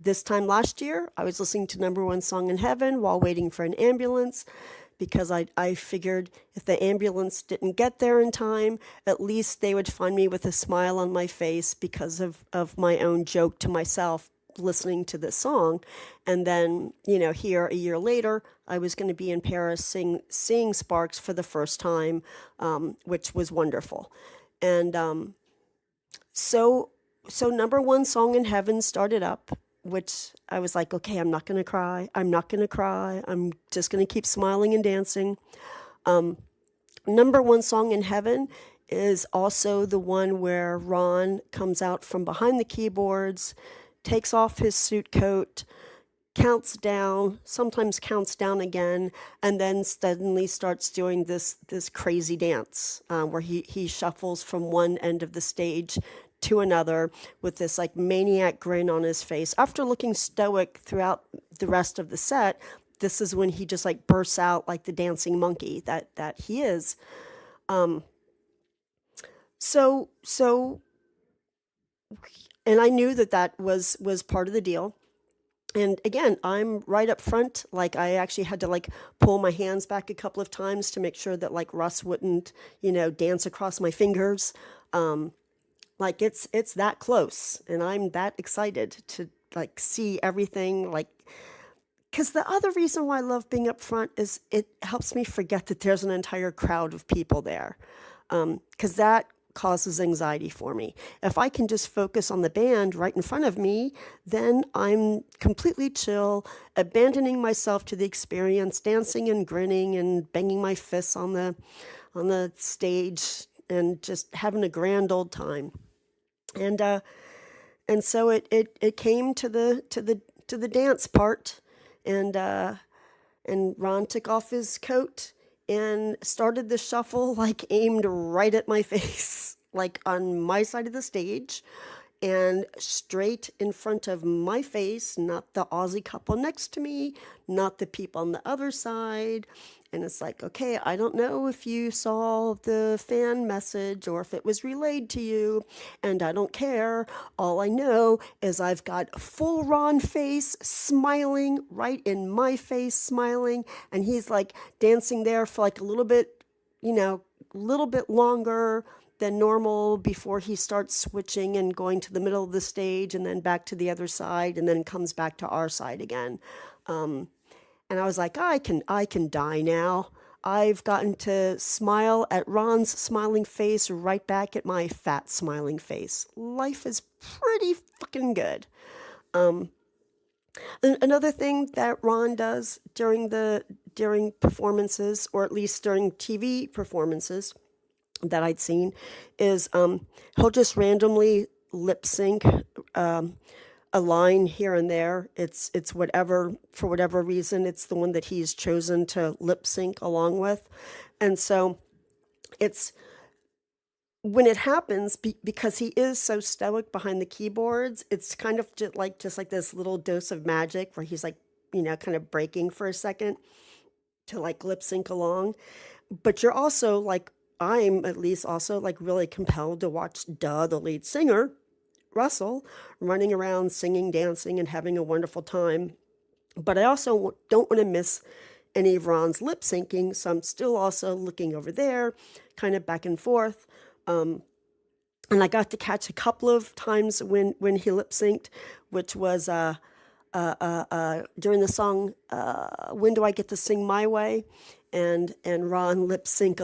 this time last year, I was listening to Number One Song in Heaven while waiting for an ambulance because I figured if the ambulance didn't get there in time, at least they would find me with a smile on my face because of my own joke to myself listening to this song. And then, here a year later, I was going to be in Paris seeing Sparks for the first time, which was wonderful. And so Number One Song in Heaven started up, which I was like, okay, I'm not going to cry. I'm not going to cry. I'm just going to keep smiling and dancing. Number One Song in Heaven is also the one where Ron comes out from behind the keyboards, takes off his suit coat, counts down, sometimes counts down again, and then suddenly starts doing this crazy dance where he shuffles from one end of the stage to another with this like maniac grin on his face. After looking stoic throughout the rest of the set, this is when he just like bursts out like the dancing monkey that he is. So and I knew that was part of the deal. And again, I'm right up front. Like I actually had to like pull my hands back a couple of times to make sure that like Russ wouldn't, dance across my fingers. Like it's that close, and I'm that excited to like see everything. Like, because the other reason why I love being up front is it helps me forget that there's an entire crowd of people there, because that causes anxiety for me. If I can just focus on the band right in front of me, then I'm completely chill, abandoning myself to the experience, dancing and grinning and banging my fists on the stage and just having a grand old time. And so it came to the dance part, and and Ron took off his coat and started the shuffle, like aimed right at my face, like on my side of the stage and straight in front of my face, not the Aussie couple next to me, not the people on the other side. And it's like, okay, I don't know if you saw the fan message or if it was relayed to you, and I don't care. All I know is I've got full Ron face smiling right in my face, smiling, and he's like dancing there for like a little bit, a little bit longer than normal before he starts switching and going to the middle of the stage and then back to the other side and then comes back to our side again. And I was like, I can die now. I've gotten to smile at Ron's smiling face right back at my fat smiling face. Life is pretty fucking good. Another thing that Ron does during performances, or at least during TV performances that I'd seen, is he'll just randomly lip sync a line here and there. It's whatever, for whatever reason, it's the one that he's chosen to lip sync along with. And so it's, when it happens, because he is so stoic behind the keyboards, it's kind of just like this little dose of magic where he's like, kind of breaking for a second to like lip sync along. But you're also like, I'm at least also like really compelled to watch the lead singer, Russell, running around singing, dancing, and having a wonderful time. But I also don't want to miss any of Ron's lip syncing, so I'm still also looking over there, kind of back and forth. And I got to catch a couple of times when he lip synced, which was during the song "When Do I Get to Sing My Way," and Ron lip synced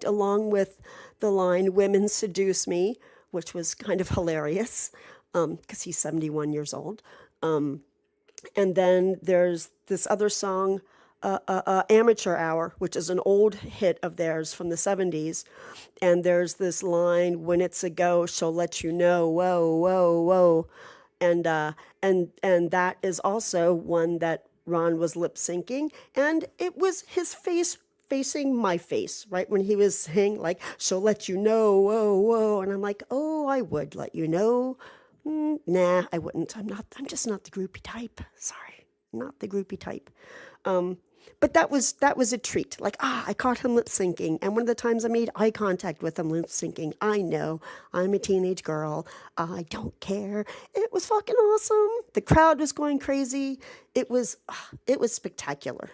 along with the line "Women Seduce Me," which was kind of hilarious because he's 71 years old. And then there's this other song, Amateur Hour, which is an old hit of theirs from the 70s. And there's this line, "When it's a go, she'll let you know, whoa, whoa, whoa." And that is also one that Ron was lip syncing, and it was his face facing my face, right? When he was saying like, "She'll let you know, whoa, whoa." And I'm like, oh, I would let you know. Nah, I wouldn't. I'm just not the groupie type. Sorry, not the groupie type. But that was a treat. Like, I caught him lip syncing. And one of the times I made eye contact with him lip syncing, I know, I'm a teenage girl. I don't care. It was fucking awesome. The crowd was going crazy. It was spectacular.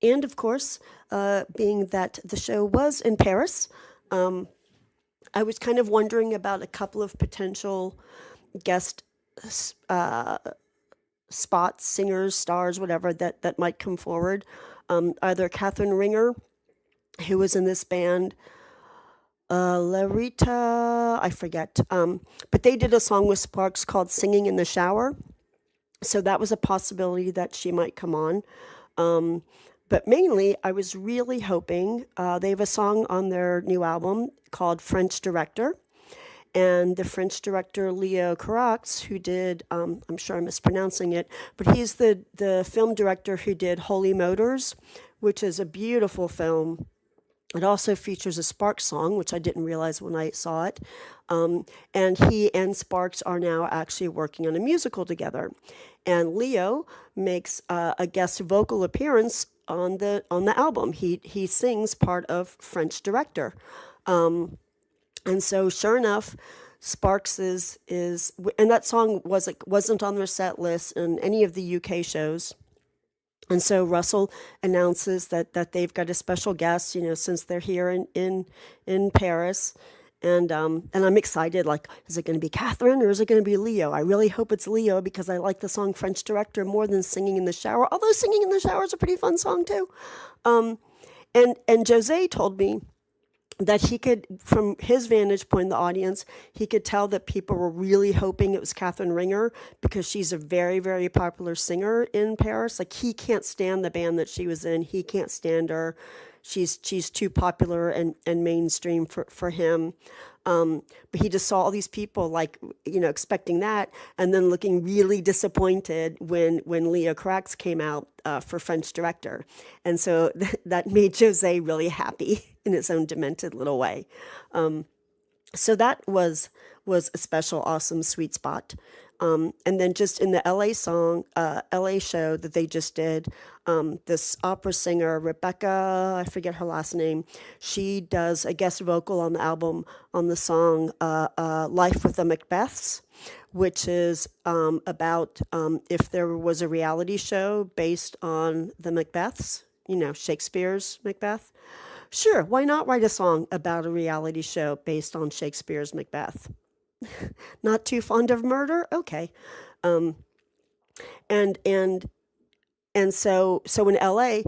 And of course, being that the show was in Paris, I was kind of wondering about a couple of potential guest spots, singers, stars, whatever, that might come forward. Either Catherine Ringer, who was in this band, Larita, I forget. But they did a song with Sparks called "Singing in the Shower." So that was a possibility that she might come on. But mainly, I was really hoping, they have a song on their new album called "French Director." And the French director, Leo Carax, who did, I'm sure I'm mispronouncing it, but he's the film director who did Holy Motors, which is a beautiful film. It also features a Sparks song, which I didn't realize when I saw it. And he and Sparks are now actually working on a musical together. And Leo makes a guest vocal appearance on the album. He sings part of French Director. And so, sure enough, Sparks is, and that song wasn't on their set list in any of the UK shows. And so Russell announces that they've got a special guest, since they're here in Paris. And I'm excited, like, is it going to be Catherine or is it going to be Leo? I really hope it's Leo because I like the song French Director more than Singing in the Shower, although Singing in the Shower is a pretty fun song too. And Jose told me that he could, from his vantage point in the audience, he could tell that people were really hoping it was Catherine Ringer because she's a very, very popular singer in Paris. Like, he can't stand the band that she was in. He can't stand her. She's too popular and mainstream for him. But he just saw all these people like, expecting that, and then looking really disappointed when Leo Carax came out for French director. And so that made Jose really happy in his own demented little way. So that was a special, awesome, sweet spot. And then just in the LA show that they just did, this opera singer, Rebecca, I forget her last name, she does a guest vocal on the album on the song Life with the Macbeths, which is about if there was a reality show based on the Macbeths, Shakespeare's Macbeth. Sure, why not write a song about a reality show based on Shakespeare's Macbeth? Not too fond of murder? Okay. And so in LA,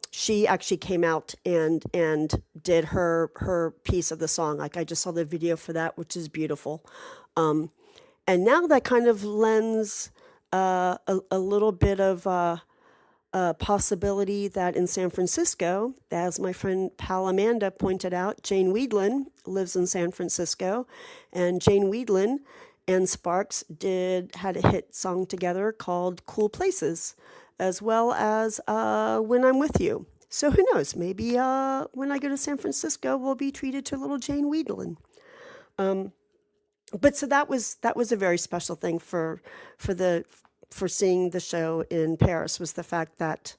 she actually came out and did her piece of the song. Like, I just saw the video for that, which is beautiful. And now that kind of lends a little bit of possibility that in San Francisco, as my friend pal Amanda pointed out, Jane Weedland lives in San Francisco, and Jane Weedland and Sparks had a hit song together called Cool Places, as well as When I'm With You. So who knows, maybe when I go to San Francisco, we'll be treated to a little Jane Weedland. But so that was a very special thing for seeing the show in Paris, was the fact that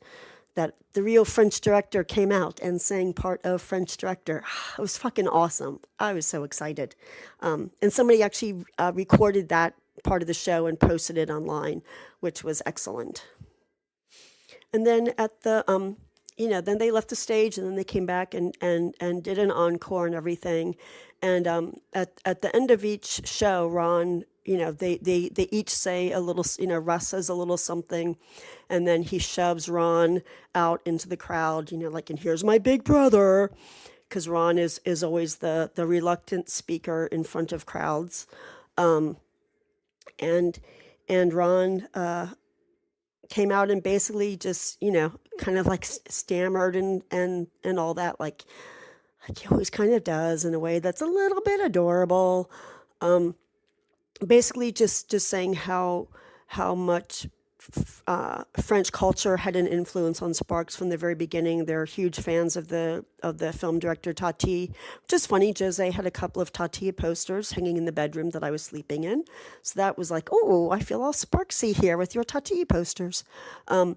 the real French director came out and sang part of French director. It was fucking awesome. I was so excited. And somebody actually recorded that part of the show and posted it online, which was excellent. And then at the, then they left the stage, and then they came back and did an encore and everything. And at the end of each show, Ron, they each say a little, Russ says a little something, and then he shoves Ron out into the crowd, like, and here's my big brother, because Ron is always the reluctant speaker in front of crowds. And Ron came out and basically just, kind of like stammered and all that, like he always kind of does, in a way that's a little bit adorable. Basically just saying how much French culture had an influence on Sparks from the very beginning. They're huge fans of the film director Tati, which is funny. Jose had a couple of Tati posters hanging in the bedroom that I was sleeping in. So that was like, oh, I feel all Sparksy here with your Tati posters. And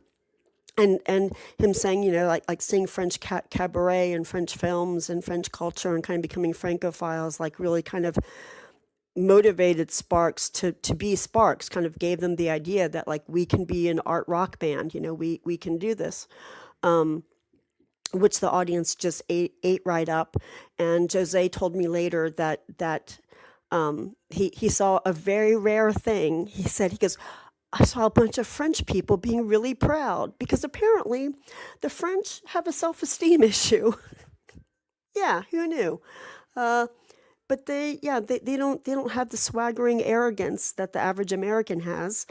him saying, like seeing French cabaret and French films and French culture and kind of becoming Francophiles, like really kind of motivated Sparks to be Sparks, kind of gave them the idea that, like, we can be an art rock band, we can do this, which the audience just ate right up. And Jose told me later that he saw a very rare thing. He goes, I saw a bunch of French people being really proud, because apparently the French have a self-esteem issue. Yeah, who knew? But they don't have the swaggering arrogance that the average American has,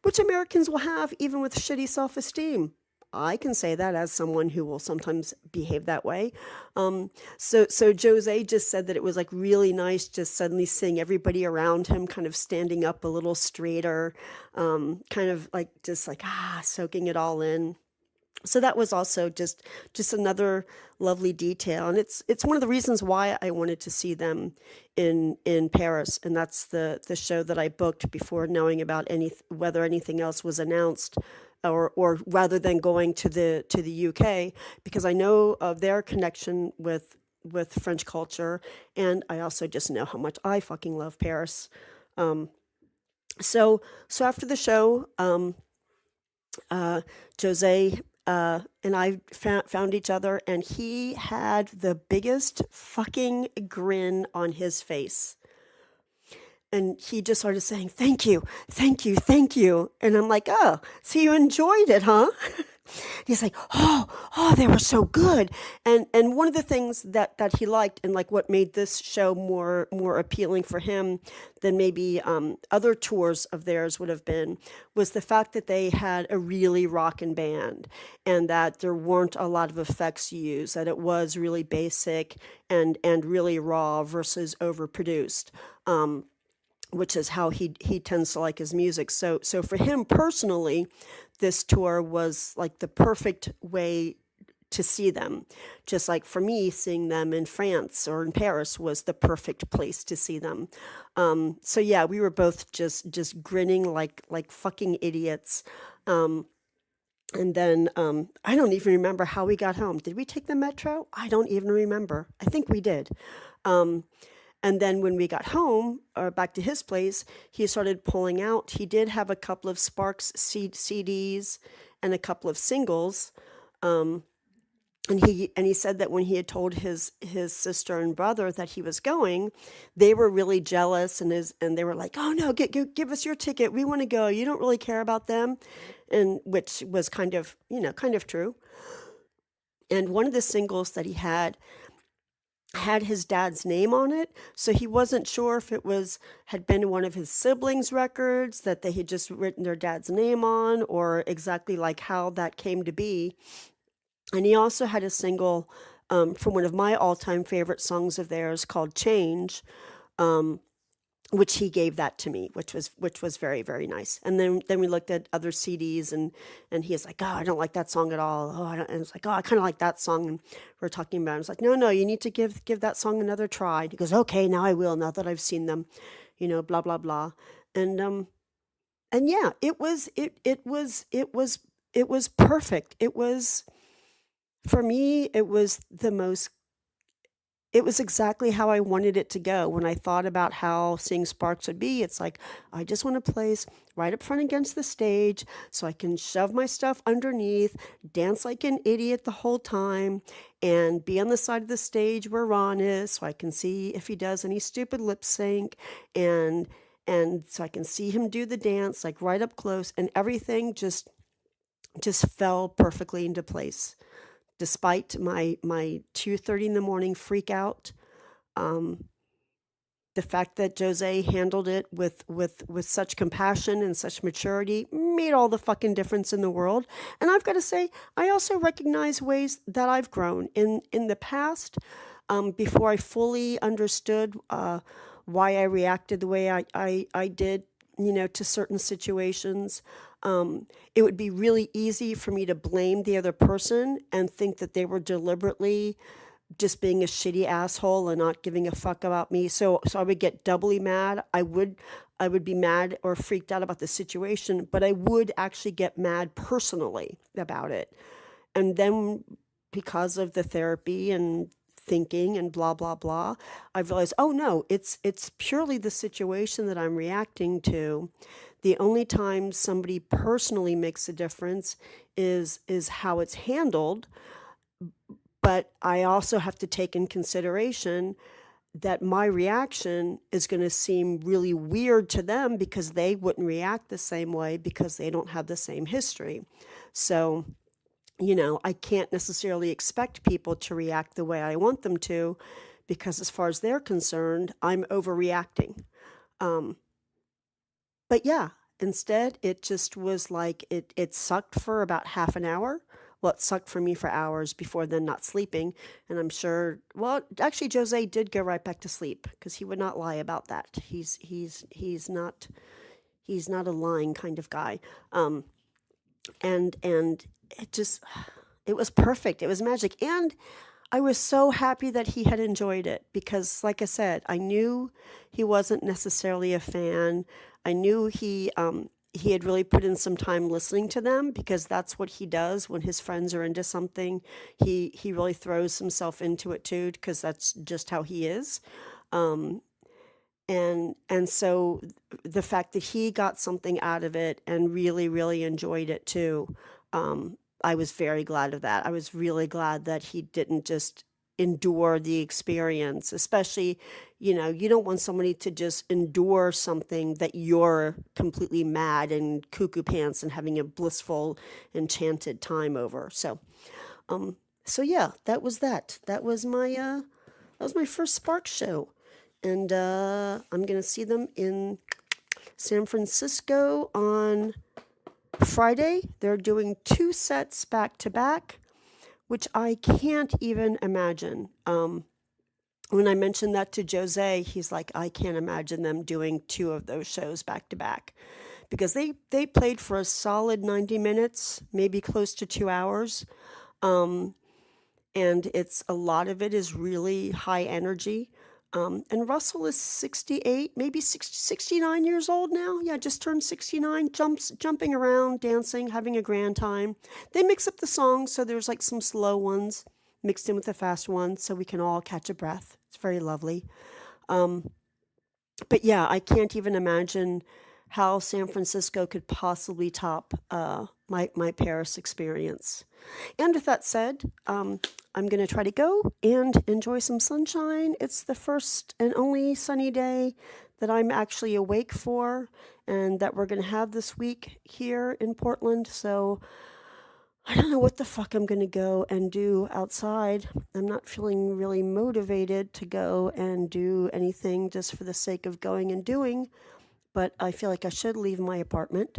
which Americans will have even with shitty self-esteem. I can say that as someone who will sometimes behave that way. So Jose just said that it was like really nice just suddenly seeing everybody around him kind of standing up a little straighter, kind of like just like soaking it all in. So that was also just another lovely detail, and it's one of the reasons why I wanted to see them in Paris, and that's the show that I booked before knowing about whether anything else was announced, or rather than going to the UK, because I know of their connection with French culture, and I also just know how much I fucking love Paris. So after the show, Jose and I found each other, and he had the biggest fucking grin on his face. And he just started saying, thank you, thank you, thank you. And I'm like, oh, so you enjoyed it, huh? He's like, they were so good. And one of the things that he liked, and like what made this show more appealing for him than maybe other tours of theirs would have been, was the fact that they had a really rockin' band, and that there weren't a lot of effects used, that it was really basic and really raw versus overproduced. Which is how he tends to like his music. So for him personally, this tour was like the perfect way to see them. Just like for me, seeing them in France or in Paris was the perfect place to see them. So yeah, we were both just grinning like fucking idiots. And then I don't even remember how we got home. Did we take the metro? I don't even remember. I think we did. And then when we got home, or back to his place, he started pulling out. He did have a couple of Sparks CDs and a couple of singles. And he said that when he had told his sister and brother that he was going, they were really jealous, and they were like, "Oh no, give us your ticket. We want to go. You don't really care about them," and which was kind of true. And one of the singles that he had his dad's name on it, so he wasn't sure if it had been one of his siblings' records that they had just written their dad's name on, or exactly like how that came to be. And he also had a single from one of my all-time favorite songs of theirs called "Change," which he gave that to me, which was very, very nice. And then we looked at other CDs, and he was like, "Oh, I don't like that song at all. Oh, I don't," and it's like, "Oh, I kind of like that song." And we're talking about it. I was like, "No, you need to give that song another try." And he goes, "Okay, now I will. Now that I've seen them, blah blah blah." And yeah, it was perfect. It was, for me, it was exactly how I wanted it to go. When I thought about how seeing Sparks would be, it's like, I just want a place right up front against the stage so I can shove my stuff underneath, dance like an idiot the whole time, and be on the side of the stage where Ron is so I can see if he does any stupid lip sync, and so I can see him do the dance like right up close, and everything just fell perfectly into place. Despite my 2:30 in the morning freak out, the fact that Jose handled it with such compassion and such maturity made all the fucking difference in the world. And I've got to say, I also recognize ways that I've grown in the past, before I fully understood why I reacted the way I did, to certain situations. It would be really easy for me to blame the other person and think that they were deliberately just being a shitty asshole and not giving a fuck about me. So I would get doubly mad. I would be mad or freaked out about the situation, but I would actually get mad personally about it. And then, because of the therapy and thinking and blah blah blah, I've realized, oh no, it's purely the situation that I'm reacting to. The only time somebody personally makes a difference is how it's handled. But I also have to take in consideration that my reaction is going to seem really weird to them because they wouldn't react the same way because they don't have the same history. So, I can't necessarily expect people to react the way I want them to, because as far as they're concerned, I'm overreacting. But yeah, instead, it just was like it sucked for about half an hour. Well, it sucked for me for hours before then not sleeping. And I'm sure, well, actually, Jose did go right back to sleep because he would not lie about that. He's not a lying kind of guy. And it was perfect. It was magic. And I was so happy that he had enjoyed it because, like I said, I knew he wasn't necessarily a fan. I knew he had really put in some time listening to them, because that's what he does when his friends are into something. He really throws himself into it too, because that's just how he is. And so the fact that he got something out of it and really, really enjoyed it too, I was very glad of that. I was really glad that he didn't just endure the experience, especially, you don't want somebody to just endure something that you're completely mad and cuckoo pants and having a blissful, enchanted time over. So yeah, that was that. That was my first Spark show. And I'm going to see them in San Francisco on Friday. They're doing 2 sets back to back, which I can't even imagine. When I mentioned that to Jose, he's like, I can't imagine them doing 2 of those shows back to back, because they played for a solid 90 minutes, maybe close to 2 hours. And it's a lot of it is really high energy. And Russell is 68, maybe 69 years old now. Yeah, just turned 69, jumping around, dancing, having a grand time. They mix up the songs, so there's like some slow ones mixed in with the fast ones, so we can all catch a breath. It's very lovely. But yeah, I can't even imagine how San Francisco could possibly top my Paris experience. And with that said, I'm going to try to go and enjoy some sunshine. It's the first and only sunny day that I'm actually awake for, and that we're going to have this week here in Portland. So I don't know what the fuck I'm going to go and do outside. I'm not feeling really motivated to go and do anything just for the sake of going and doing, but I feel like I should leave my apartment.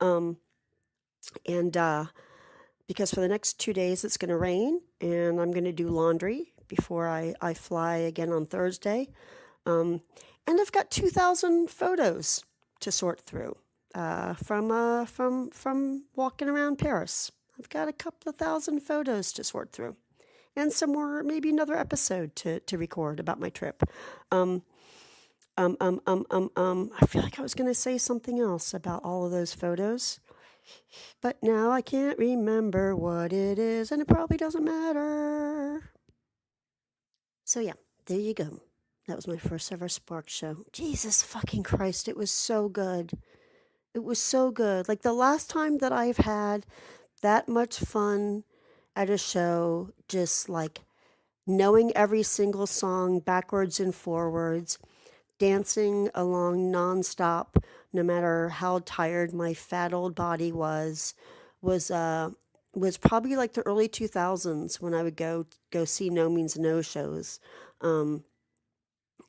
And because for the next 2 days it's going to rain, and I'm going to do laundry before I fly again on Thursday. And I've got 2,000 photos to sort through from walking around Paris. I've got a couple of thousand photos to sort through, and some more, maybe another episode to record about my trip. I feel like I was going to say something else about all of those photos, but now I can't remember what it is, and it probably doesn't matter. So yeah, there you go. That was my first ever Spark show. Jesus fucking Christ, it was so good. It was so good. Like the last time that I've had that much fun at a show, just like knowing every single song backwards and forwards, dancing along nonstop, no matter how tired my fat old body was probably like the early 2000s, when I would go see No Means No shows.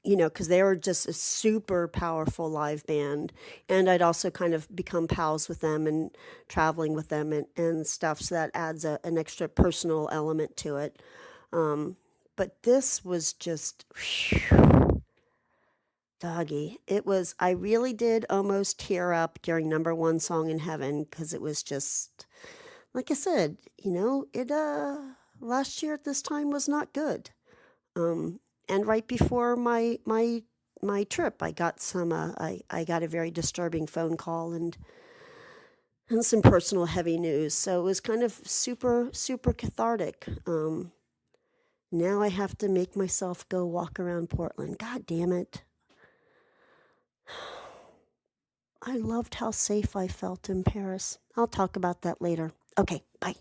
Because they were just a super powerful live band. And I'd also kind of become pals with them and traveling with them and stuff. So that adds an extra personal element to it. But this was just, whew, doggy. I really did almost tear up during number 1 Song in Heaven, because it was just, like I said, last year at this time was not good. And right before my trip, I got I got a very disturbing phone call and some personal heavy news. So it was kind of super, super cathartic. Now I have to make myself go walk around Portland. God damn it. I loved how safe I felt in Paris. I'll talk about that later. Okay, bye.